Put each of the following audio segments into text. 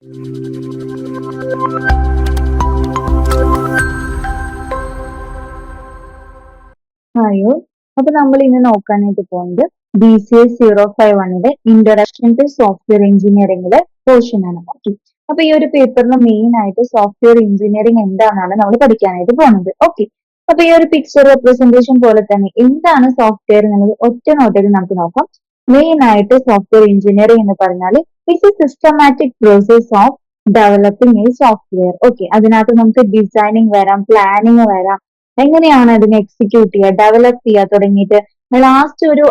ആയോ. അപ്പൊ നമ്മൾ ഇന്ന് നോക്കാനായിട്ട് പോകുന്നത് BCS 051ന്റെ ഇൻട്രൊഡക്ഷൻ ടു സോഫ്റ്റ്വെയർ എഞ്ചിനീയറിംഗിലെ പോർഷൻ ആണ്. ഓക്കെ. അപ്പൊ ഈ ഒരു പേപ്പറിൽ മെയിൻ ആയിട്ട് സോഫ്റ്റ്വെയർ എഞ്ചിനീയറിംഗ് എന്താണെന്നാണ് നമ്മൾ പഠിക്കാനായിട്ട് പോകുന്നത്. ഓക്കെ. അപ്പൊ ഈ ഒരു പിക്ചർ റെപ്രസെന്റേഷൻ പോലെ തന്നെ എന്താണ് സോഫ്റ്റ്വെയർ എന്നുള്ളത് ഒറ്റ നോട്ടിൽ നമുക്ക് നോക്കാം. മെയിൻ ആയിട്ട് സോഫ്റ്റ്വെയർ എഞ്ചിനീയറിംഗ് എന്ന് പറഞ്ഞാൽ it's A systematic process of developing A software. Okay. അതിനകത്ത് നമുക്ക് ഡിസൈനിങ് വരാം, പ്ലാനിങ് വരാം, എങ്ങനെയാണ് അതിനെ എക്സിക്യൂട്ട് ചെയ്യുക, ഡെവലപ്പ് ചെയ്യുക തുടങ്ങിയിട്ട് ലാസ്റ്റ് ഒരു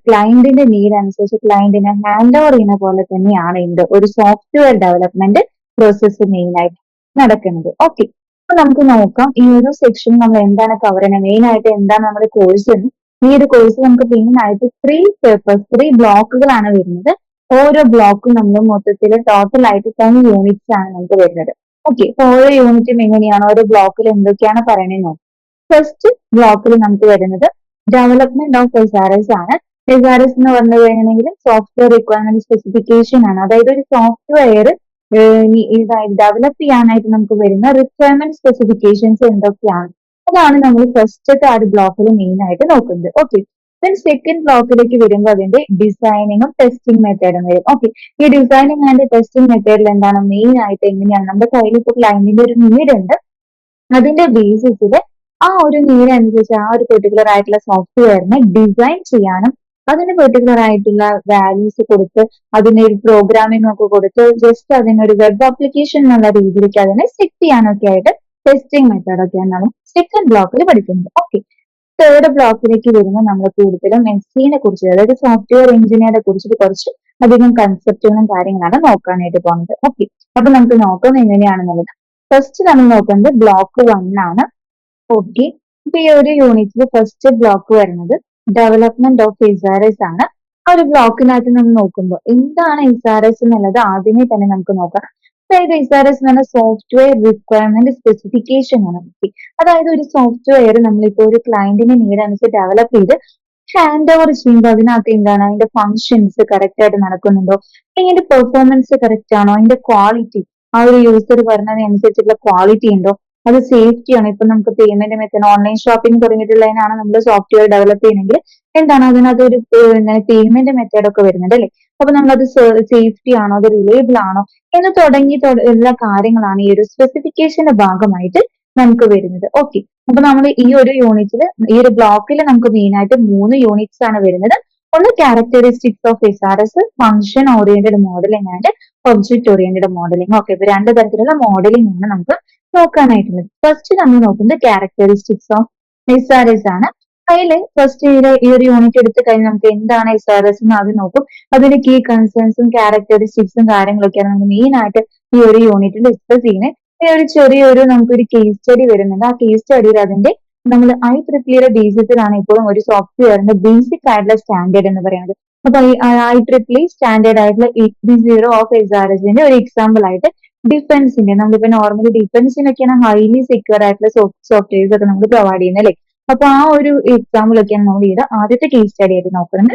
ക്ലയന്റിന്റെ നീഡ് അനുസരിച്ച് ക്ലയന്റിനെ ഹാൻഡ് ഓവർ ചെയ്യുന്ന പോലെ തന്നെയാണ് ഇതിന്റെ ഒരു സോഫ്റ്റ്വെയർ ഡെവലപ്മെന്റ് പ്രോസസ്സ് മെയിൻ ആയിട്ട് നടക്കുന്നത്. ഓക്കെ. അപ്പൊ നമുക്ക് നോക്കാം ഈ ഒരു സെക്ഷൻ നമ്മൾ എന്താണ് കവർ ചെയ്യുന്നത്, മെയിൻ ആയിട്ട് എന്താണ് നമ്മുടെ കോഴ്സ് എന്ന്. ഈ ഒരു കോഴ്സ് നമുക്ക് മെയിൻ ആയിട്ട് 3 ബ്ലോക്കുകളാണ് വരുന്നത്. ഓരോ ബ്ലോക്കും നമ്മൾ മൊത്തത്തിൽ ടോട്ടൽ ആയിട്ട് 10 യൂണിറ്റ്സ് ആണ് നമുക്ക് വരുന്നത്. ഓക്കെ. അപ്പൊ ഓരോ യൂണിറ്റും എങ്ങനെയാണ്, ഓരോ ബ്ലോക്കിൽ എന്തൊക്കെയാണ് പറയണതെന്ന്. ഫസ്റ്റ് ബ്ലോക്കിൽ നമുക്ക് വരുന്നത് ഡെവലപ്മെന്റ് ഓഫ് എസ്ആർഎസ് ആണ്. എസ്ആർഎസ് എന്ന് പറഞ്ഞു കഴിഞ്ഞിട്ടുണ്ടെങ്കിൽ സോഫ്റ്റ്വെയർ റിക്വയർമെന്റ് സ്പെസിഫിക്കേഷൻ ആണ്. അതായത് ഒരു സോഫ്റ്റ്വെയർ ഡെവലപ്പ് ചെയ്യാനായിട്ട് നമുക്ക് വരുന്ന റിക്വയർമെന്റ് സ്പെസിഫിക്കേഷൻസ് എന്തൊക്കെയാണ്, അതാണ് നമ്മൾ ഫസ്റ്റത്തെ ആ ഒരു ബ്ലോക്കിൽ മെയിൻ ആയിട്ട് നോക്കുന്നത്. ഓക്കെ. ദെൻ സെക്കൻഡ് ബ്ലോക്കിലേക്ക് വരുമ്പോൾ അതിന്റെ ഡിസൈനിങ്ങും ടെസ്റ്റിംഗ് മെത്തേഡും വരും. ഓക്കെ. ഈ ഡിസൈനിങ് ആൻഡ് ടെസ്റ്റിംഗ് മെത്തേഡിൽ എന്താണ് മെയിൻ ആയിട്ട് എങ്ങനെയാണ് നമ്മുടെ കയ്യിൽ ഇപ്പോൾ ക്ലയന്റിന്റെ ഒരു നീഡ് ഉണ്ട്, അതിന്റെ ബേസിസിൽ ആ ഒരു നീഡ് അനുസരിച്ച് ആ ഒരു പെർട്ടിക്കുലർ ആയിട്ടുള്ള സോഫ്റ്റ്വെയറിനെ ഡിസൈൻ ചെയ്യാനും അതിന് പെർട്ടിക്കുലർ ആയിട്ടുള്ള വാല്യൂസ് കൊടുത്ത് അതിന് ഒരു പ്രോഗ്രാമിംഗ് ഒക്കെ കൊടുത്ത് ജസ്റ്റ് അതിനൊരു വെബ് ആപ്ലിക്കേഷൻ എന്നുള്ള രീതിയിലേക്ക് അതിനെ സെറ്റ് ചെയ്യാനൊക്കെ ആയിട്ട് ടെസ്റ്റിംഗ് മെത്തേഡ് ഒക്കെയാണ് നമ്മൾ സെക്കൻഡ് ബ്ലോക്കിൽ പഠിക്കുന്നത്. ഓക്കെ. തേർഡ് ബ്ലോക്കിലേക്ക് വരുമ്പോൾ നമ്മൾ കൂടുതലും എൻസിനെ കുറിച്ച്, അതായത് സോഫ്റ്റ്വെയർ എഞ്ചിനീയറെ കുറിച്ചിട്ട് കുറച്ച് അധികം കൺസെപ്റ്റുകളും കാര്യങ്ങളാണ് നോക്കാനായിട്ട് പോകുന്നത്. ഓക്കെ. അപ്പൊ നമുക്ക് നോക്കാം എങ്ങനെയാണെന്നുള്ളത്. ഫസ്റ്റ് നമ്മൾ നോക്കുന്നത് ബ്ലോക്ക് 1 ആണ്. ഓക്കെ. ഇപ്പൊ ഈ ഒരു യൂണിറ്റിൽ ഫസ്റ്റ് ബ്ലോക്ക് വരുന്നത് ഡെവലപ്മെന്റ് ഓഫ് എസ്ആർഎസ് ആണ്. ആ ഒരു ബ്ലോക്കിനകത്ത് നമ്മൾ നോക്കുമ്പോൾ എന്താണ് എസ്ആർഎസ് എന്നുള്ളത് ആദ്യമേ തന്നെ നമുക്ക് നോക്കാം. അതായത് എസ്ആർഎസ് എന്ന് പറഞ്ഞാൽ സോഫ്റ്റ്വെയർ റിക്വയർമെന്റ് സ്പെസിഫിക്കേഷൻ ആണ്. അതായത് ഒരു സോഫ്റ്റ്വെയർ നമ്മളിപ്പോ ഒരു ക്ലയന്റിന്റെ നീഡ് അനുസരിച്ച് ഡെവലപ്പ് ചെയ്ത് ഹാൻഡ് ഓവർ ചെയ്യുമ്പോൾ അതിനകത്ത് എന്താണ് അതിന്റെ ഫങ്ഷൻസ് കറക്റ്റ് ആയിട്ട് നടക്കുന്നുണ്ടോ, അതിന്റെ പെർഫോമൻസ് കറക്റ്റ് ആണോ, അതിന്റെ ക്വാളിറ്റി ആ ഒരു യൂസർ പറഞ്ഞതിനനുസരിച്ചുള്ള ക്വാളിറ്റി ഉണ്ടോ, അത് സേഫ്റ്റി ആണ്. ഇപ്പൊ നമുക്ക് പേയ്മെന്റ് മെത്തേഡ് ഓൺലൈൻ ഷോപ്പിംഗ് തുടങ്ങിയിട്ടുള്ളതിനാണ് നമ്മൾ സോഫ്റ്റ്വെയർ ഡെവലപ്പ് ചെയ്യുന്നെങ്കിൽ എന്താണ് അതിനകത്ത് ഒരു പേയ്മെന്റ് മെത്തേഡ് ഒക്കെ വരുന്നുണ്ട് അല്ലെ. അപ്പൊ നമ്മളത് സേഫ്റ്റി ആണോ, അത് റിലയബിൾ ആണോ എന്ന് തുടങ്ങി ഉള്ള കാര്യങ്ങളാണ് ഈ ഒരു സ്പെസിഫിക്കേഷന്റെ ഭാഗമായിട്ട് നമുക്ക് വരുന്നത്. ഓക്കെ. അപ്പൊ നമ്മൾ ഈ ഒരു യൂണിറ്റിൽ ഈ ഒരു ബ്ലോക്കിൽ നമുക്ക് മെയിൻ ആയിട്ട് 3 യൂണിറ്റ്സ് ആണ് വരുന്നത്. ഒന്ന് characteristics of SRS, function oriented modelling and object oriented modelling. Okay. ഇപ്പൊ 2 തരത്തിലുള്ള മോഡലിംഗ് ആണ് നമുക്ക് നോക്കാനായിട്ടുള്ളത്. ഫസ്റ്റ് നമ്മൾ നോക്കുന്നത് ക്യാരക്ടറിസ്റ്റിക്സ് ഓഫ് എസ്ആർഎസ് ആണ്. അതിൽ ഫസ്റ്റ് ഈ ഒരു യൂണിറ്റ് എടുത്ത് കഴിഞ്ഞാൽ നമുക്ക് എന്താണ് എസ്ആർഎസ് എന്ന് ആദ്യം നോക്കും. അതിന്റെ കീ കൺസേൺസും ക്യാരക്ടറിസ്റ്റിക്സും കാര്യങ്ങളൊക്കെയാണ് നമ്മൾ മെയിൻ ആയിട്ട് ഈ ഒരു യൂണിറ്റിൽ ഡിസ്കസ് ചെയ്യുന്നത്. ഒരു ചെറിയൊരു നമുക്കൊരു കേസ് സ്റ്റഡി വരുന്നുണ്ട്. ആ കേസ് സ്റ്റഡിയിൽ അതിന്റെ നമ്മൾ IEEE ബേസിസിലാണ് ഇപ്പോഴും ഒരു സോഫ്റ്റ്വെയറിന്റെ ബേസിക് ആയിട്ടുള്ള സ്റ്റാൻഡേർഡ് എന്ന് പറയുന്നത്. അപ്പൊ ഈ IEEE സ്റ്റാൻഡേർഡ് ആയിട്ടുള്ള 830 ഓഫ് എസ്ആർഎസിന്റെ ഒരു എക്സാമ്പിൾ ആയിട്ട് ഡിഫൻസിന്റെ, നമ്മളിപ്പോ നോർമലി ഡിഫൻസിനൊക്കെയാണ് ഹൈലി സെക്യൂർ ആയിട്ടുള്ള സോഫ്റ്റ്വെയർസ് ഒക്കെ നമ്മൾ പ്രൊവൈഡ് ചെയ്യുന്നത് അല്ലെ. അപ്പൊ ആ ഒരു എക്സാമ്പിൾ ഒക്കെയാണ് നമ്മൾ ഇവിടെ ആദ്യത്തെ കേസ് സ്റ്റഡി ആയിട്ട് നോക്കുന്നത്.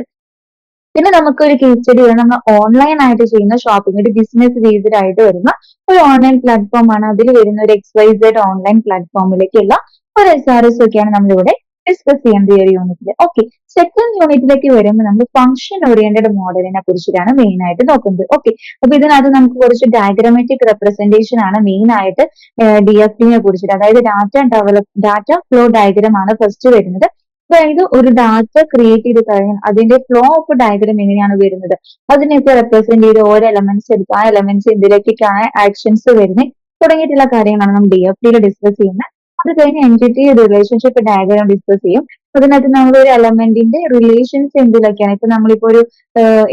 പിന്നെ നമുക്ക് ഒരു കേസ് സ്റ്റഡി നമ്മൾ ഓൺലൈൻ ആയിട്ട് ചെയ്യുന്ന ഷോപ്പിംഗ്, ഒരു ബിസിനസ് ബേസ്ഡ് ആയിട്ട് വരുന്ന ഒരു ഓൺലൈൻ പ്ലാറ്റ്ഫോം ആണ്. അതിൽ വരുന്ന ഒരു XYZ ഓൺലൈൻ പ്ലാറ്റ്ഫോമിലേക്കുള്ള ഒരു SRS ഒക്കെയാണ് നമ്മളിവിടെ ഡിസ്കസ് ചെയ്യുന്നത് ഈ ഒരു യൂണിറ്റിൽ. ഓക്കെ. സെക്കൻഡ് യൂണിറ്റിലേക്ക് വരുമ്പോൾ നമ്മൾ ഫംഗ്ഷൻ ഓറിയന്റഡ് മോഡലിനെ കുറിച്ചിട്ടാണ് മെയിൻ ആയിട്ട് നോക്കുന്നത്. ഓക്കെ. അപ്പൊ ഇതിനകത്ത് നമുക്ക് കുറച്ച് ഡയഗ്രമാറ്റിക് റെപ്രസെന്റേഷൻ ആണ് മെയിൻ ആയിട്ട് DFD കുറിച്ചിട്ട്, അതായത് ഡാറ്റ ഫ്ലോ ഡയഗ്രാം ആണ് ഫസ്റ്റ് വരുന്നത്. അതായത് ഒരു ഡാറ്റ ക്രിയേറ്റ് ചെയ്ത് കഴിഞ്ഞാൽ അതിന്റെ ഫ്ലോ ഓഫ് ഡയഗ്രാം എങ്ങനെയാണ് വരുന്നത്, അതിനെയൊക്കെ റെപ്രസെന്റ് ചെയ്ത് ഓരോ എലമെന്റ്സ് എടുത്ത് ആ എലമെന്റ്സ് എന്തിലേക്കാണ് ആക്ഷൻസ് വരുന്നത് തുടങ്ങിയിട്ടുള്ള കാര്യങ്ങളാണ് നമ്മൾ DFD ഡിസ്കസ് ചെയ്യുന്നത്. അത് കഴിഞ്ഞ് എൻറ്റിറ്റി റിലേഷൻഷിപ്പ് ഡയഗ്രാം ഡിസ്കസ് ചെയ്യും. അതിനകത്ത് നമ്മൾ ഒരു എലമെന്റിന്റെ റിലേഷൻസ് എന്തിലൊക്കെയാണ്, ഇപ്പൊ നമ്മളിപ്പോ ഒരു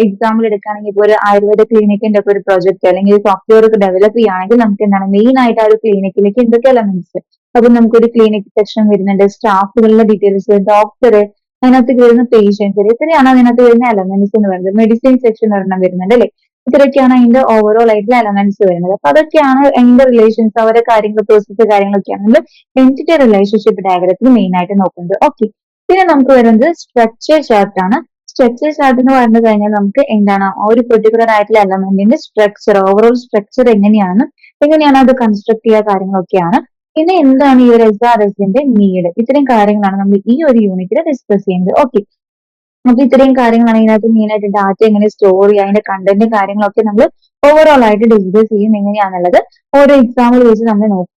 എക്സാമ്പിൾ എടുക്കുകയാണെങ്കിൽ ഇപ്പോൾ ഒരു ആയുർവേദ ക്ലിനിക്കിന്റെ ഒക്കെ ഒരു പ്രൊജക്ട് അല്ലെങ്കിൽ സോഫ്റ്റ്വെയർ ഒക്കെ ഡെവലപ്പ് ചെയ്യുകയാണെങ്കിൽ നമുക്ക് എന്താണ് മെയിൻ ആയിട്ട് ആ ഒരു ക്ലിനിക്കിലേക്ക് എന്തൊക്കെ എലമെന്റ്സ്, അപ്പൊ നമുക്കൊരു ക്ലിനിക് സെക്ഷൻ വരുന്നുണ്ട്, സ്റ്റാഫുകളുടെ ഡീറ്റെയിൽസ്, ഡോക്ടർ, അതിനകത്ത് വരുന്ന പേഷ്യൻസ്, ഇത്രയാണ് അതിനകത്ത് വരുന്ന എലമെന്റ്സ് എന്ന് പറയുന്നത്. മെഡിസിൻ സെക്ഷൻ ഒരെണ്ണം വരുന്നുണ്ട് അല്ലെ. ഇത്രയൊക്കെയാണ് അതിന്റെ ഓവറോൾ ആയിട്ടുള്ള എലമെന്റ്സ് വരുന്നത്. അപ്പൊ അതൊക്കെയാണ് അതിന്റെ റിലേഷൻസ്, അവരുടെ കാര്യങ്ങൾ, പ്രോസസ് കാര്യങ്ങളൊക്കെയാണ് നമ്മൾ എൻറ്റിറ്റി റിലേഷൻഷിപ്പ് ഡയഗ്രത്തിൽ മെയിൻ ആയിട്ട് നോക്കുന്നത്. ഓക്കെ. പിന്നെ നമുക്ക് വരുന്നത് സ്ട്രക്ചർ ചാർട്ട് ആണ്. സ്ട്രക്ചർ ചാർട്ട് എന്ന് പറഞ്ഞു കഴിഞ്ഞാൽ നമുക്ക് എന്താണ് ആ ഒരു പെർട്ടിക്കുലർ ആയിട്ടുള്ള എലമെന്റിന്റെ സ്ട്രക്ചർ ഓവറോൾ സ്ട്രക്ചർ എങ്ങനെയാണ് അത് കൺസ്ട്രക്ട് ചെയ്യുക കാര്യങ്ങളൊക്കെയാണ്. പിന്നെ എന്താണ് ഈ ഒരു SRSന്റെ നീഡ്, ഇത്രയും കാര്യങ്ങളാണ് നമ്മൾ ഈ ഒരു യൂണിറ്റിൽ ഡിസ്കസ് ചെയ്യുന്നത്. ഓക്കെ, അപ്പൊ ഇത്രയും കാര്യങ്ങളാണ് ഇതിനകത്ത് മെയിൻ ആയിട്ട് ഡാറ്റ എങ്ങനെ സ്റ്റോർ ചെയ്യുക, അതിന്റെ കണ്ടന്റ് കാര്യങ്ങളൊക്കെ നമ്മൾ ഓവറോൾ ആയിട്ട് ഡിസ്കസ് ചെയ്യും എങ്ങനെയാണെന്നുള്ളത് ഓരോ എക്സാമ്പിൾ വെച്ച് നമ്മൾ നോക്കും.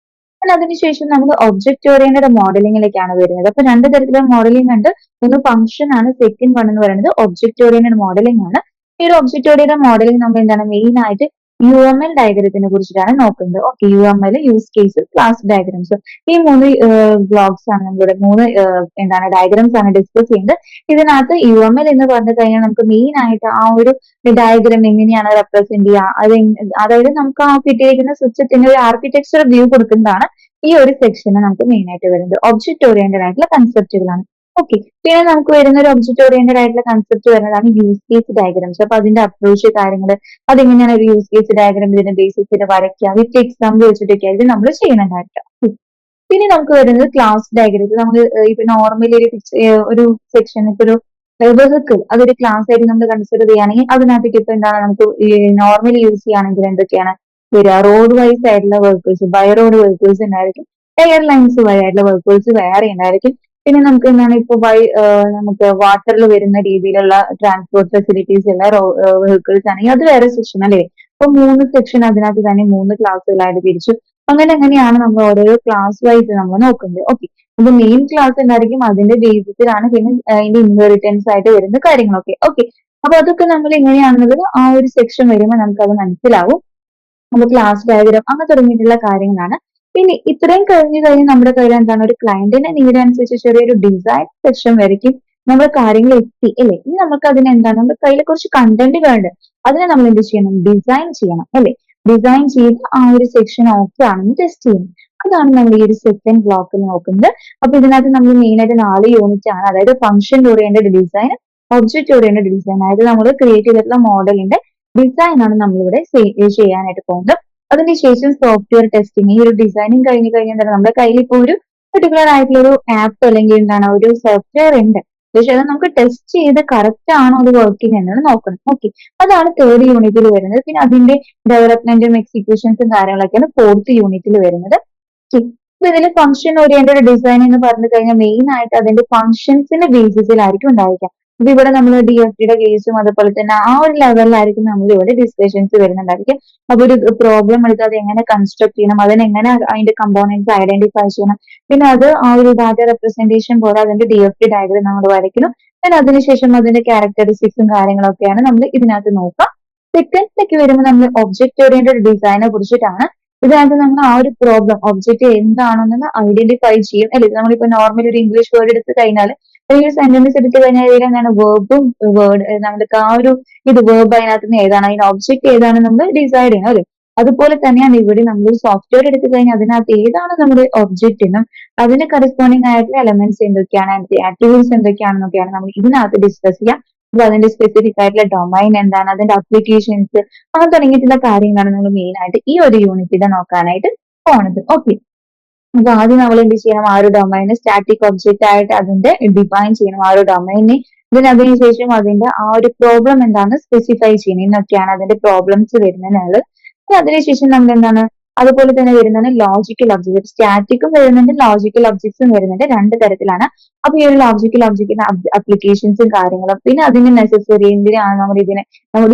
പിന്നെ അതിനുശേഷം നമ്മൾ ഒബ്ജക്റ്റ് ഓറിയന്റഡ് മോഡലിംഗിലേക്കാണ് വരുന്നത്. അപ്പൊ രണ്ട് തരത്തിലുള്ള മോഡലിംഗ് ഉണ്ട്. ഒന്ന് ഫംഗ്ഷൻ ആണ്, സെക്കൻഡ് വൺ എന്ന് പറയുന്നത് ഒബ്ജക്റ്റ് ഓറിയന്റഡ് മോഡലിംഗ് ആണ്. ഈ ഒരു ഒബ്ജക്റ്റ് ഓറിയന്റഡ് മോഡലിംഗ് നമ്മൾ എന്താണ് മെയിൻ ആയിട്ട് UML ഡയഗ്രത്തിനെ കുറിച്ചിട്ടാണ് നോക്കുന്നത്. Okay, UML use case, class diagrams, ഈ മൂന്ന് ബ്ലോഗ്സ് ആണ് നമ്മളിവിടെ മൂന്ന് എന്താണ് ഡയഗ്രംസ് ആണ് ഡിസ്കസ് ചെയ്യുന്നത്. ഇതിനകത്ത് UML എന്ന് പറഞ്ഞു കഴിഞ്ഞാൽ നമുക്ക് മെയിൻ ആയിട്ട് ആ ഒരു ഡയഗ്രം എങ്ങനെയാണ് റെപ്രസെന്റ് ചെയ്യുക, അതായത് നമുക്ക് ആ കിട്ടിയിരിക്കുന്ന സിസ്റ്റത്തിന്റെ ഒരു ആർക്കിടെക്ചർ വ്യൂ കൊടുക്കുന്നതാണ് ഈ ഒരു സെക്ഷന് നമുക്ക് മെയിൻ ആയിട്ട് വരുന്നത്. ഒബ്ജക്ട് ഓറിയന്റഡ് ആയിട്ടുള്ള കൺസെപ്റ്റുകളാണ്. ഓക്കെ, പിന്നെ നമുക്ക് വരുന്ന ഒരു ഒബ്ജക്ട് ഓറിയന്റഡ് ആയിട്ടുള്ള കൺസെപ്റ്റ് വരുന്നതാണ് യൂസ് കേസ് ഡയഗ്രംസ്. അപ്പൊ അതിന്റെ അപ്രോച്ച് കാര്യങ്ങൾ, അതെങ്ങനെയാണ് ഒരു യൂസ് കേസ് ഡയഗ്രം ഇതിന്റെ ബേസിസിൽ വരയ്ക്കുക, വിത്ത് എക്സാമ്പിൾ വെച്ചിട്ടൊക്കെ ആയിരിക്കും നമ്മൾ ചെയ്യുന്നുണ്ടായിട്ട്. പിന്നെ നമുക്ക് വരുന്നത് ക്ലാസ് ഡയഗ്രത്തിൽ നമ്മൾ ഇപ്പൊ നോർമലി ഒരു സെക്ഷൻ, ഇപ്പൊ ഒരു വെഹിക്കിൾ, അതൊരു ക്ലാസ് ആയിട്ട് നമ്മൾ കൺസിഡർ ചെയ്യുകയാണെങ്കിൽ അതിനകത്തേക്ക് ഇപ്പൊ എന്താണ് നമുക്ക് നോർമലി യൂസ് ചെയ്യുകയാണെങ്കിൽ എന്തൊക്കെയാണ് വരിക, റോഡ് വൈസ് ആയിട്ടുള്ള വെഹിക്കിൾസ്, ബൈ റോഡ് വെഹിക്കിൾസ് ഉണ്ടായിരിക്കും, എയർലൈൻസ് വഴി ആയിട്ടുള്ള വെഹിക്കിൾസ് വേറെ ഉണ്ടായിരിക്കും. പിന്നെ നമുക്ക് എന്താണ് ഇപ്പൊ നമുക്ക് വാട്ടറിൽ വരുന്ന രീതിയിലുള്ള ട്രാൻസ്പോർട്ട് ഫെസിലിറ്റീസ് ഉള്ള വെഹിക്കിൾസ് ആണെങ്കിൽ അത് വേറെ സെക്ഷൻ അല്ലേ. അപ്പൊ മൂന്ന് സെക്ഷൻ അതിനകത്ത് തന്നെ മൂന്ന് ക്ലാസ്സുകളായിട്ട് തിരിച്ചു. അങ്ങനെയാണ് നമ്മൾ ഓരോരോ ക്ലാസ് വൈസ് നമ്മൾ നോക്കുന്നത്. ഓക്കെ, അപ്പൊ മെയിൻ ക്ലാസ് എന്തായിരിക്കും, അതിന്റെ ബേസിസിലാണ് പിന്നെ അതിന്റെ ഇൻഹെറിറ്റൻസ് ആയിട്ട് വരുന്ന കാര്യങ്ങളൊക്കെ. ഓക്കെ, അപ്പൊ അതൊക്കെ നമ്മൾ എങ്ങനെയാണെന്നുള്ളത് ആ ഒരു സെക്ഷൻ വരുമ്പോൾ നമുക്ക് അത് മനസ്സിലാവും. അപ്പൊ ക്ലാസ് ഡയഗ്രാം അങ്ങനെ തുടങ്ങിയിട്ടുള്ള കാര്യങ്ങളാണ്. പിന്നെ ഇത്രയും കഴിഞ്ഞ് നമ്മുടെ കയ്യിൽ എന്താണ് ഒരു ക്ലയന്റിന്റെ നീഡ് അനുസരിച്ച് ചെറിയൊരു ഡിസൈൻ സെക്ഷൻ വരയ്ക്കും. നമ്മൾ കാര്യങ്ങൾ എത്തി അല്ലെ, ഇനി നമുക്ക് അതിന് എന്താണ് നമ്മുടെ കയ്യിൽ കുറച്ച് കണ്ടന്റുകളുണ്ട്, അതിനെ നമ്മൾ എന്ത് ചെയ്യണം, ഡിസൈൻ ചെയ്യണം അല്ലെ. ഡിസൈൻ ചെയ്ത് ആ ഒരു സെക്ഷൻ ഓക്കെ ആണെന്ന് ടെസ്റ്റ് ചെയ്യണം. അതാണ് നമ്മൾ ഈ ഒരു സെക്കൻഡ് ബ്ലോക്കിൽ നോക്കുന്നത്. അപ്പൊ ഇതിനകത്ത് നമ്മൾ മെയിൻ ആയിട്ട് 4 യൂണിറ്റ് ആണ്, അതായത് function oriented design, object oriented design, അതായത് നമ്മൾ ക്രിയേറ്റ് ചെയ്തിട്ടുള്ള മോഡലിന്റെ ഡിസൈൻ ആണ് നമ്മളിവിടെ ചെയ്യാനായിട്ട് പോകുന്നത്. അതിനുശേഷം സോഫ്റ്റ്വെയർ ടെസ്റ്റിംഗ്, ഈ ഒരു ഡിസൈനിങ് കഴിഞ്ഞ് കഴിഞ്ഞാൽ നമ്മുടെ കയ്യിൽ ഇപ്പോൾ ഒരു പെർട്ടിക്കുലർ ആയിട്ടുള്ള ഒരു ആപ്പ് അല്ലെങ്കിൽ എന്താണ് ഒരു സോഫ്റ്റ്വെയർ ഉണ്ട്, പക്ഷെ അത് നമുക്ക് ടെസ്റ്റ് ചെയ്ത് കറക്റ്റ് ആണോ അത് വർക്കിംഗ് എന്നാണ് നോക്കണം. ഓക്കെ, അതാണ് തേർഡ് യൂണിറ്റിൽ വരുന്നത്. പിന്നെ അതിന്റെ ഡെവലപ്മെന്റും എക്സിക്യൂഷൻസും കാര്യങ്ങളൊക്കെയാണ് ഫോർത്ത് യൂണിറ്റിൽ വരുന്നത്. അപ്പൊ ഇതിൽ ഫംഗ്ഷൻ ഓറിയന്റഡ് ഡിസൈൻ എന്ന് പറഞ്ഞു കഴിഞ്ഞാൽ മെയിൻ ആയിട്ട് അതിന്റെ ഫംഗ്ഷൻസിന്റെ ബേസിസിലായിരിക്കും ഉണ്ടായിരിക്കുക. അപ്പൊ ഇവിടെ നമ്മൾ DFTയുടെ കേസും അതുപോലെ തന്നെ ആ ഒരു ലെവലിലായിരിക്കും നമ്മൾ ഇവിടെ ഡിസ്കഷൻസ് വരുന്നുണ്ടായിരിക്കും. അപ്പൊ ഒരു പ്രോബ്ലം എടുത്ത് അത് എങ്ങനെ കൺസ്ട്രക്ട് ചെയ്യണം, അതിനെങ്ങനെ അതിന്റെ കമ്പോണൻസ് ഐഡന്റിഫൈ ചെയ്യണം, പിന്നെ അത് ആ ഒരു ഡാറ്റ റെപ്രസെന്റേഷൻ പോലെ അതിന്റെ DFT ഡയഗ്രം നമ്മൾ വരയ്ക്കുന്നു. പിന്നെ അതിനുശേഷം അതിന്റെ ക്യാരക്ടറിസ്റ്റിക്സും കാര്യങ്ങളൊക്കെയാണ് നമ്മൾ ഇതിനകത്ത് നോക്കുക. സെക്കൻഡിലേക്ക് വരുമ്പോൾ നമ്മൾ ഒബ്ജക്ട് ഓറിയന്റഡ് ഡിസൈനെ കുറിച്ചിട്ടാണ്. ഇതിനകത്ത് നമ്മൾ ആ ഒരു പ്രോബ്ലം ഒബ്ജക്റ്റ് എന്താണെന്ന് ഐഡന്റിഫൈ ചെയ്യും അല്ലെ. നമ്മളിപ്പോ നോർമൽ ഒരു ഇംഗ്ലീഷ് വേർഡ് എടുത്ത് കഴിഞ്ഞാൽ അല്ലെങ്കിൽ സെന്റൻസ് എടുത്തു കഴിഞ്ഞാൽ ഇതിൽ എന്താണ് വേർബും നമുക്ക് ആ ഒരു വേർബ് അതിനകത്ത് നിന്ന് ഏതാണ്, അതിന്റെ ഒബ്ജക്റ്റ് ഏതാണ് നമ്മൾ ഡിസൈഡ് ചെയ്യണം അല്ലെ. അതുപോലെ തന്നെയാണ് ഇവിടെ നമ്മൾ സോഫ്റ്റ്വെയർ എടുത്തു കഴിഞ്ഞാൽ അതിനകത്ത് ഏതാണ് നമ്മുടെ ഒബ്ജക്റ്റ് എന്നും അതിന് കറസ്പോണ്ടിങ് ആയിട്ടുള്ള എലമെന്റ്സ് എന്തൊക്കെയാണ്, അതിന്റെ ആട്രിബ്യൂട്ട്സ് എന്തൊക്കെയാണെന്നൊക്കെയാണ് നമ്മൾ ഇതിനകത്ത് ഡിസ്കസ് ചെയ്യുക. അപ്പൊ അതിന്റെ സ്പെസിഫിക് ആയിട്ടുള്ള ഡൊമൈൻ എന്താണ്, അതിന്റെ അപ്ലിക്കേഷൻസ്, അങ്ങനെ തുടങ്ങിയിട്ടുള്ള കാര്യങ്ങളാണ് നമ്മൾ മെയിൻ ആയിട്ട് ഈ ഒരു യൂണിറ്റിൽ നോക്കാനായിട്ട് പോണത്. ഓക്കെ, അപ്പൊ ആദ്യം നമ്മൾ എന്ത് ചെയ്യണം, ആ ഒരു ഡൊമൈന് സ്റ്റാറ്റിക് ഒബ്ജക്റ്റ് ആയിട്ട് അതിന്റെ ഡിഫൈൻ ചെയ്യണം ആ ഒരു ഡൊമൈനെ. അതിനുശേഷം അതിന്റെ ആ ഒരു പ്രോബ്ലം എന്താണെന്ന് സ്പെസിഫൈ ചെയ്യണം. എന്നൊക്കെയാണ് അതിന്റെ പ്രോബ്ലംസ് വരുന്നത്. അതിനുശേഷം നമ്മൾ എന്താണ് അതുപോലെ തന്നെ വരുന്നതാണ് ലോജിക്കൽ ഒബ്ജക്റ്റ്. സ്റ്റാറ്റിക്കും വരുന്നുണ്ട്, ലോജിക്കൽ ഒബ്ജക്ട്സും വരുന്നുണ്ട്, രണ്ട് തരത്തിലാണ്. അപ്പൊ ഈ ഒരു ലോജിക്കൽ ഒബ്ജക്റ്റിന്റെ അപ്ലിക്കേഷൻസും കാര്യങ്ങളും, പിന്നെ അതിന് നെസസറി എന്തിനാണ് നമ്മുടെ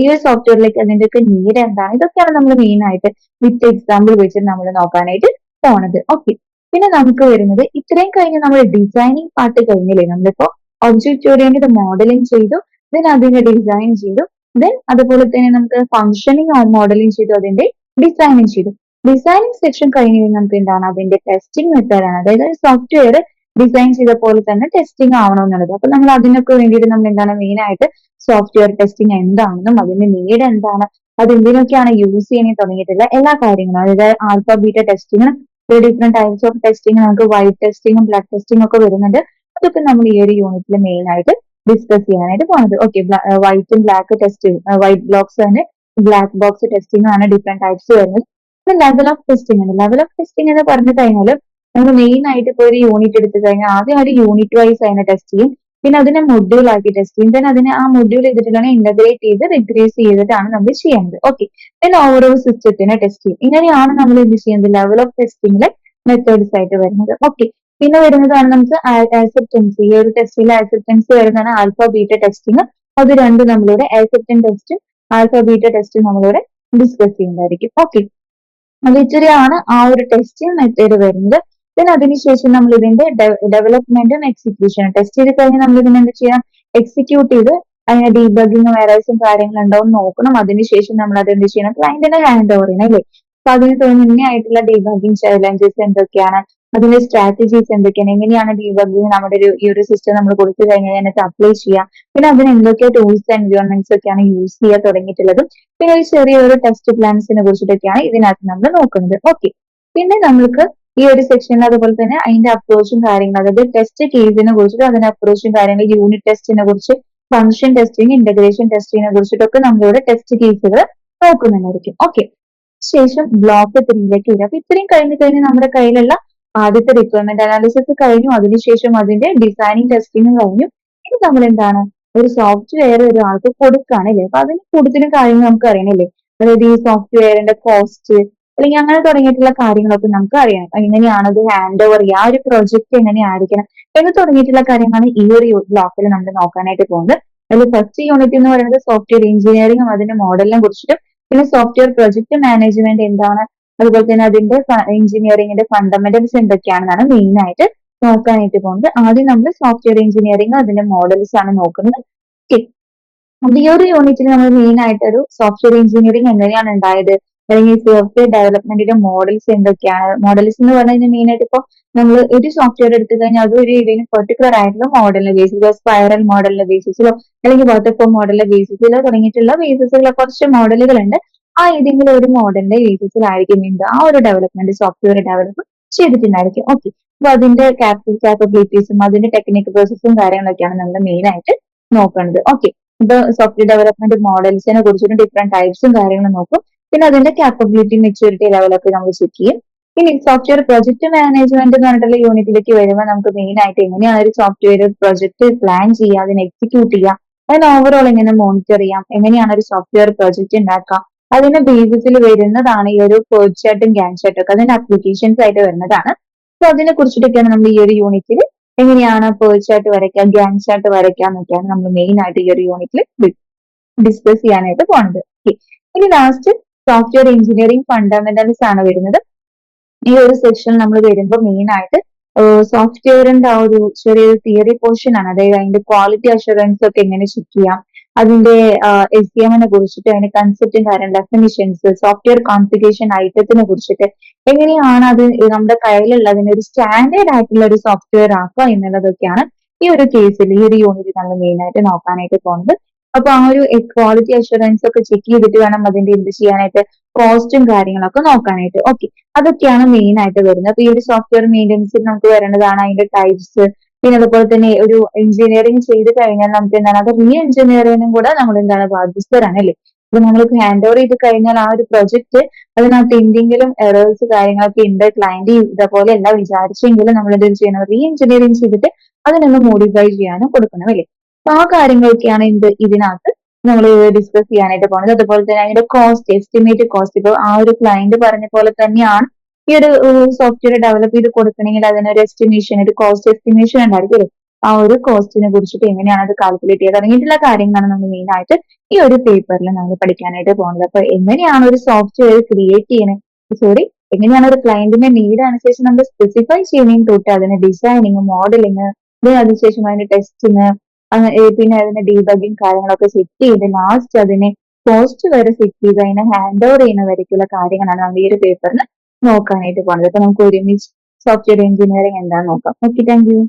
ഈ ഒരു സോഫ്റ്റ്വെയറിലേക്ക് അതിന്റെ ഒക്കെ നീഡ് എന്താണ്, ഇതൊക്കെയാണ് നമ്മൾ മെയിൻ ആയിട്ട് വിത്ത് എക്സാമ്പിൾ വെച്ചിട്ട് നമ്മൾ നോക്കാനായിട്ട് പോണത്. ഓക്കെ, പിന്നെ നമുക്ക് വരുന്നത് ഇത്രയും കഴിഞ്ഞ് നമ്മൾ ഡിസൈനിങ് പാർട്ട് കഴിഞ്ഞില്ലേ. നമ്മളിപ്പോ ഒബ്ജക്റ്റ് ഓറിയന്റഡ് മോഡലിംഗ് ചെയ്തു, ദെൻ അതിന്റെ ഡിസൈൻ ചെയ്തു, ദെൻ അതുപോലെ തന്നെ നമുക്ക് ഫംഗ്ഷനിങ് മോഡലിംഗ് ചെയ്തു, അതിന്റെ ഡിസൈനിങ് ചെയ്തു. ഡിസൈനിങ് സെക്ഷൻ കഴിഞ്ഞ് കഴിഞ്ഞാൽ നമുക്ക് എന്താണ് അതിന്റെ ടെസ്റ്റിംഗ് മെത്തേഡ് ആണ്, അതായത് സോഫ്റ്റ്വെയർ ഡിസൈൻ ചെയ്ത പോലെ തന്നെ ടെസ്റ്റിംഗ് ആവണമെന്നുള്ളത്. അപ്പൊ നമ്മൾ അതിനൊക്കെ വേണ്ടിയിട്ട് നമ്മൾ എന്താണ് മെയിൻ ആയിട്ട് സോഫ്റ്റ്വെയർ ടെസ്റ്റിംഗ് എന്താണെന്നും അതിന്റെ നീഡ് എന്താണ്, അത് എന്തിനൊക്കെയാണ് യൂസ് ചെയ്യാൻ തുടങ്ങിയിട്ടുള്ള എല്ലാ കാര്യങ്ങളും, അതായത് alpha beta testing, different types of testing, നമുക്ക് വൈറ്റ് ടെസ്റ്റിംഗും ബ്ലഡ് ടെസ്റ്റിംഗും ഒക്കെ വരുന്നുണ്ട്. അതൊക്കെ നമ്മൾ ഈ ഒരു യൂണിറ്റിൽ മെയിൻ ആയിട്ട് ഡിസ്കസ് ചെയ്യാനായിട്ട് പോകുന്നത്. ഓക്കെ, വൈറ്റും ബ്ലാക്ക് ടെസ്റ്റ്, വൈറ്റ് ബോക്സ് തന്നെ ബ്ലാക്ക് ബോക്സ് ടെസ്റ്റിംഗ് ആണ് ഡിഫറെന്റ് ടൈപ്സ് വരുന്നത്. ലെവൽ ഓഫ് ടെസ്റ്റിംഗ് ആണ്. ലെവൽ ഓഫ് ടെസ്റ്റിംഗ് എന്ന് പറഞ്ഞു കഴിഞ്ഞാൽ നമ്മൾ മെയിൻ ആയിട്ട് ഇപ്പൊ ഒരു യൂണിറ്റ് എടുത്തു കഴിഞ്ഞാൽ ആദ്യം ഒരു യൂണിറ്റ് വൈസ് അതിനെ ടെസ്റ്റ് ചെയ്യും, പിന്നെ അതിനെ മൊഡ്യൂൾ ആക്കി ടെസ്റ്റ് ചെയ്യും. then അതിനെ ആ മൊഡ്യൂൾ ചെയ്തിട്ടാണ് ഇന്റഗ്രേറ്റ് ചെയ്ത് റിഗ്രേസ് ചെയ്തിട്ടാണ് നമ്മൾ ചെയ്യുന്നത്. ഓക്കെ, then ഓവറോൾ സിസ്റ്റത്തിനെ ടെസ്റ്റ് ചെയ്യും. ഇങ്ങനെയാണ് നമ്മൾ എന്ത് ചെയ്യുന്നത് ലെവൽ ഓഫ് ടെസ്റ്റിംഗിലെ മെത്തേഡ്സ് ആയിട്ട് വരുന്നത്. ഓക്കെ, പിന്നെ വരുന്നതാണ് നമുക്ക് ആക്സെപ്റ്റൻസ്. ഈ ഒരു ടെസ്റ്റിലെ ആക്സെപ്റ്റൻസ് വരുന്നതാണ് ആൽഫ ബീറ്റ ടെസ്റ്റിംഗ്. അത് രണ്ടും നമ്മളിവിടെ ആക്സെപ്റ്റൻസ് ടെസ്റ്റും ആൽഫ ബീറ്റ ടെസ്റ്റും നമ്മളിവിടെ ഡിസ്കസ് ചെയ്യുന്നതായിരിക്കും. ഓക്കെ, അത് ഇത്രയാണ് ആ ഒരു ടെസ്റ്റിംഗ് മെത്തേഡ് വരുന്നത്. പിന്നെ അതിനുശേഷം നമ്മൾ ഇതിന്റെ ഡെവലപ്മെന്റും എക്സിക്യൂഷനും ടെസ്റ്റ് ചെയ്ത് കഴിഞ്ഞാൽ നമ്മൾ ഇതിനെ എന്ത് ചെയ്യാം, എക്സിക്യൂട്ട് ചെയ്ത് അതിന്റെ ഡീബഗിങ്ങും എറേഴ്സും കാര്യങ്ങളും ഉണ്ടോ എന്ന് നോക്കണം. അതിനുശേഷം നമ്മൾ അത് എന്ത് ചെയ്യണം, ക്ലയന്റിനെ ഹാൻഡ് ഓവർ ചെയ്യണം അല്ലേ. അപ്പൊ അതിന് മുന്നേ ആയിട്ടുള്ള ഡീബഗിങ് ചാലഞ്ചസ് എന്തൊക്കെയാണ്, അതിന്റെ സ്ട്രാറ്റജീസ് എന്തൊക്കെയാണ്, എങ്ങനെയാണ് ഡീബഗിങ് നമ്മുടെ ഈ ഒരു സിസ്റ്റം നമ്മൾ കൊടുത്തു കഴിഞ്ഞാൽ അതിനകത്ത് അപ്ലൈ ചെയ്യാം, പിന്നെ അതിന് എന്തൊക്കെ ടൂൾസ് ആൻഡ് എൻവയോൺമെന്റ്സ് ഒക്കെയാണ് യൂസ് ചെയ്യാൻ തുടങ്ങിയിട്ടുള്ളതും, പിന്നെ ഒരു ചെറിയൊരു ടെസ്റ്റ് പ്ലാൻസിനെ കുറിച്ചിട്ടൊക്കെയാണ് ഇതിനകത്ത് നമ്മൾ നോക്കുന്നത്. ഓക്കെ, പിന്നെ നമ്മൾക്ക് ഈ ഒരു സെക്ഷനിൽ അതുപോലെ തന്നെ അതിന്റെ അപ്രോച്ചും കാര്യങ്ങളും, അതായത് ടെസ്റ്റ് കേസിനെ കുറിച്ചിട്ട് അതിന്റെ അപ്രോച്ചും കാര്യങ്ങൾ, യൂണിറ്റ് ടെസ്റ്റിനെ കുറിച്ച്, ഫംഗ്ഷൻ ടെസ്റ്റിംഗ്, ഇന്റഗ്രേഷൻ ടെസ്റ്റിങ്ങിനെ കുറിച്ചിട്ടൊക്കെ നമ്മളിവിടെ ടെസ്റ്റ് കേസുകൾ നോക്കുന്നുണ്ടായിരിക്കും. ഓക്കെ, ശേഷം ബ്ലോക്ക് 3ലേക്ക് വരിക. അപ്പൊ ഇത്രയും കഴിഞ്ഞ് നമ്മുടെ കയ്യിലുള്ള ആദ്യത്തെ റിക്വയർമെന്റ് അനാലിസിസ് കഴിഞ്ഞു. അതിനുശേഷം അതിന്റെ ഡിസൈനിങ് ടെസ്റ്റിംഗ് കഴിഞ്ഞു. ഇനി നമ്മൾ എന്താണ്, ഒരു സോഫ്റ്റ്വെയർ ഒരാൾക്ക് കൊടുക്കുകയാണ് അല്ലേ. അപ്പൊ അതിന് കൂടുതലും കാര്യങ്ങൾ നമുക്ക് അറിയണല്ലേ. അതായത് ഈ സോഫ്റ്റ്വെയറിന്റെ കോസ്റ്റ് അല്ലെങ്കിൽ അങ്ങനെ തുടങ്ങിയിട്ടുള്ള കാര്യങ്ങളൊക്കെ നമുക്ക് അറിയണം. എങ്ങനെയാണ് അത് ഹാൻഡ് ഓവർ ചെയ്യുക, ആ ഒരു പ്രൊജക്ട് എങ്ങനെയായിരിക്കണം എന്ന് തുടങ്ങിയിട്ടുള്ള കാര്യമാണ് ഈ ഒരു ബ്ലോക്കിൽ നമ്മൾ നോക്കാനായിട്ട് പോകുന്നത്. അതിൽ ഫസ്റ്റ് യൂണിറ്റ് എന്ന് പറയുന്നത് സോഫ്റ്റ്വെയർ എഞ്ചിനീയറിംഗും അതിന്റെ മോഡലിനെ കുറിച്ചിട്ടും, പിന്നെ സോഫ്റ്റ്വെയർ പ്രൊജക്ട് മാനേജ്മെന്റ് എന്താണ്, അതുപോലെ തന്നെ അതിന്റെ എഞ്ചിനീയറിംഗിന്റെ ഫണ്ടമെന്റൽസ് എന്തൊക്കെയാണെന്നാണ് മെയിൻ ആയിട്ട് നോക്കാനായിട്ട് പോകുന്നത്. ആദ്യം നമ്മൾ സോഫ്റ്റ്വെയർ എഞ്ചിനീയറിംഗ് അതിന്റെ മോഡൽസ് ആണ് നോക്കുന്നത്. Okay. അപ്പൊ ഈ ഒരു യൂണിറ്റിൽ നമ്മൾ മെയിൻ ആയിട്ട് ഒരു സോഫ്റ്റ്വെയർ എഞ്ചിനീയറിംഗ് എങ്ങനെയാണ് ഉണ്ടായത്, അല്ലെങ്കിൽ സോഫ്റ്റ്വെയർ ഡെവലപ്മെന്റിന്റെ മോഡൽസ് എന്തൊക്കെയാണ്. മോഡൽസ് എന്ന് പറഞ്ഞു കഴിഞ്ഞാൽ മെയിൻ ആയിട്ട് ഇപ്പൊ നമ്മൾ ഒരു സോഫ്റ്റ്വെയർ എടുത്തു കഴിഞ്ഞാൽ അത് ഒരു ഏതെങ്കിലും പെർട്ടിക്കുലർ ആയിട്ടുള്ള മോഡലിന്റെ ബേസിസിലോ, സ്പൈറൽ മോഡലിന്റെ ബേസിസിലോ, അല്ലെങ്കിൽ വാട്ടർഫോൾ മോഡലിന്റെ ബേസിസിലോ തുടങ്ങിയിട്ടുള്ള ബേസിസിലുള്ള കുറച്ച് മോഡലുകൾ ഉണ്ട്. ആ ഏതെങ്കിലും ഒരു മോഡലിന്റെ ബേസിസിലായിരിക്കും എന്ത് ആ ഒരു ഡെവലപ്മെന്റ് സോഫ്റ്റ്വെയർ ഡെവലപ്പ് ചെയ്തിട്ടുണ്ടായിരിക്കും. ഓക്കെ, അപ്പൊ അതിന്റെ കാപ്പബിലിറ്റീസും അതിന്റെ ടെക്നിക്കൽ പ്രോസസ്സും കാര്യങ്ങളൊക്കെയാണ് നമ്മൾ മെയിൻ ആയിട്ട് നോക്കുന്നത്. ഓക്കെ, ഇപ്പൊ സോഫ്റ്റ്വെയർ ഡെവലപ്മെന്റ് മോഡൽസിനെ കുറിച്ചിട്ട് ഡിഫറെന്റ് ടൈപ്സും കാര്യങ്ങളും നോക്കും. പിന്നെ അതിന്റെ കാപ്പബിലിറ്റി മെച്യൂരിറ്റി ലെവലൊക്കെ നമ്മൾ ചെക്ക് ചെയ്യും. ഇനി സോഫ്റ്റ്വെയർ പ്രൊജക്ട് മാനേജ്മെന്റ് എന്ന് പറഞ്ഞിട്ടുള്ള യൂണിറ്റിലേക്ക് വരുമ്പോൾ നമുക്ക് മെയിൻ ആയിട്ട് എങ്ങനെയാണ് ഒരു സോഫ്റ്റ്വെയർ പ്രൊജക്ട് പ്ലാൻ ചെയ്യുക, അതിനെ എക്സിക്യൂട്ട് ചെയ്യുക, അതിന് ഓവറോൾ എങ്ങനെ മോണിറ്റർ ചെയ്യാം, എങ്ങനെയാണ് ഒരു സോഫ്റ്റ്വെയർ പ്രൊജക്ട് ഉണ്ടാക്കുക, അതിന്റെ ബേസിസിൽ വരുന്നതാണ് ഈ ഒരു പേർട്ട് ചാർട്ടും ഗാൻ ചാർട്ടും ഒക്കെ അതിന്റെ അപ്ലിക്കേഷൻസ് ആയിട്ട് വരുന്നതാണ്. അപ്പൊ അതിനെ കുറിച്ചിട്ടൊക്കെയാണ് നമ്മൾ ഈ ഒരു യൂണിറ്റിൽ എങ്ങനെയാണ് പേർട്ട് ചാർട്ട് വരയ്ക്കുക, ഗാൻ ചാർട്ട് വരയ്ക്കുക എന്നൊക്കെയാണ് നമ്മൾ മെയിൻ ആയിട്ട് ഈ ഒരു യൂണിറ്റിൽ ഡിസ്കസ് ചെയ്യാനായിട്ട് പോകുന്നത്. Okay. ഇനി ലാസ്റ്റ് സോഫ്റ്റ്വെയർ എഞ്ചിനീയറിംഗ് ഫണ്ടമെന്റൽസ് ആണ് വരുന്നത്. ഈ ഒരു സെക്ഷൻ നമ്മൾ വരുമ്പോൾ മെയിൻ ആയിട്ട് സോഫ്റ്റ്വെയറിന്റെ ആ ഒരു ചെറിയൊരു തിയറി പോർഷൻ ആണ്. അതായത് അതിന്റെ ക്വാളിറ്റി അഷുറൻസ് ഒക്കെ എങ്ങനെ ചെക്ക് ചെയ്യാം, അതിന്റെ SDM കുറിച്ചിട്ട്, അതിന്റെ കൺസെപ്റ്റും കാര്യം, ഡെഫിനിഷൻസ്, സോഫ്റ്റ്വെയർ കോൺഫിഗറേഷൻ ഐറ്റത്തിനെ കുറിച്ചിട്ട്, എങ്ങനെയാണ് അത് നമ്മുടെ കയ്യിലുള്ളതിന് ഒരു സ്റ്റാൻഡേർഡ് ആയിട്ടുള്ള ഒരു സോഫ്റ്റ്വെയർ ആക്കുക എന്നുള്ളതൊക്കെയാണ് ഈ ഒരു കേസിൽ, ഈ ഒരു യൂണിറ്റ് നമ്മൾ മെയിൻ ആയിട്ട് നോക്കാനായിട്ട് പോകുന്നത്. അപ്പൊ ആ ഒരു ക്വാളിറ്റി അഷുറൻസ് ഒക്കെ ചെക്ക് ചെയ്തിട്ട് വേണം അതിന്റെ എന്ത് ചെയ്യാനായിട്ട്, കോസ്റ്റും കാര്യങ്ങളൊക്കെ നോക്കാനായിട്ട്. ഓക്കെ, അതൊക്കെയാണ് മെയിൻ ആയിട്ട് വരുന്നത്. അപ്പൊ ഈ ഒരു സോഫ്റ്റ്വെയർ മെയിൻ്റെനൻസിൽ നമുക്ക് വരേണ്ടതാണ് അതിന്റെ ടൈപ്സ്. പിന്നെ അതുപോലെ തന്നെ ഒരു എഞ്ചിനീയറിംഗ് ചെയ്ത് കഴിഞ്ഞാൽ നമുക്ക് എന്താണ്, അത് റീ എഞ്ചിനീയറിംഗിനും കൂടെ നമ്മൾ എന്താണ് ബാധ്യസ്ഥരാണ് അല്ലേ. അപ്പൊ നമ്മൾ ഹാൻഡ് ഓവർ ചെയ്ത് കഴിഞ്ഞാൽ ആ ഒരു പ്രൊജക്ട് അതിനകത്ത് എന്തെങ്കിലും എറേഴ്സ് കാര്യങ്ങളൊക്കെ ഉണ്ട്, ക്ലയന്റ് ഇതേപോലെ അല്ല വിചാരിച്ചെങ്കിലും നമ്മൾ എന്ത് ചെയ്യണം, റീ എഞ്ചിനീയറിംഗ് ചെയ്തിട്ട് അതിനൊന്ന് മോഡിഫൈ ചെയ്യാനും കൊടുക്കണം അല്ലേ. അപ്പൊ ആ കാര്യങ്ങളൊക്കെയാണ് ഇതിനകത്ത് നമ്മൾ ഡിസ്കസ് ചെയ്യാനായിട്ട് പോകുന്നത്. അതുപോലെ തന്നെ അതിന്റെ കോസ്റ്റ്, എസ്റ്റിമേറ്റ് കോസ്റ്റ്, ഇപ്പൊ ആ ഒരു ക്ലയന്റ് പറഞ്ഞ പോലെ തന്നെയാണ് ഈ ഒരു സോഫ്റ്റ്വെയർ ഡെവലപ്പ് ചെയ്ത് കൊടുക്കണമെങ്കിൽ അതിനൊരു എസ്റ്റിമേഷൻ, ഒരു കോസ്റ്റ് എസ്റ്റിമേഷൻ ഉണ്ടായിരിക്കും അല്ലേ. ആ ഒരു കോസ്റ്റിനെ കുറിച്ചിട്ട് എങ്ങനെയാണ് അത് കാൽക്കുലേറ്റ് ചെയ്യുക തുടങ്ങിയിട്ടുള്ള കാര്യങ്ങളാണ് നമ്മൾ മെയിൻ ആയിട്ട് ഈ ഒരു പേപ്പറിൽ നമ്മൾ പഠിക്കാനായിട്ട് പോകുന്നത്. അപ്പൊ എങ്ങനെയാണ് ഒരു സോഫ്റ്റ്വെയർ ക്രിയേറ്റ് ചെയ്യുന്നത്, സോറി, എങ്ങനെയാണ് ഒരു ക്ലയന്റിന്റെ നീഡ് അനുസരിച്ച് നമ്മൾ സ്പെസിഫൈ ചെയ്യുന്നതിന് തൊട്ട് അതിന്റെ ഡിസൈനിങ്, മോഡലിങ്, അതിനുശേഷം അതിന്റെ ടെസ്റ്റിങ്, പിന്നെ അതിന്റെ ഡീബഗിങ് കാര്യങ്ങളൊക്കെ സെറ്റ് ചെയ്ത് ലാസ്റ്റ് അതിനെ കോസ്റ്റ് വരെ സെറ്റ് ചെയ്ത് അതിനെ ഹാൻഡ് ഓവർ ചെയ്യുന്ന വരയ്ക്കുള്ള കാര്യങ്ങളാണ് നമ്മൾ ഈ ഒരു പേപ്പറിന് നോക്കാനായിട്ട് പോകുന്നത്. അപ്പൊ നമുക്ക് ഒരുമിച്ച് സോഫ്റ്റ്വെയർ എഞ്ചിനീയറിംഗ് എന്താന്ന് നോക്കാം. Okay, thank you.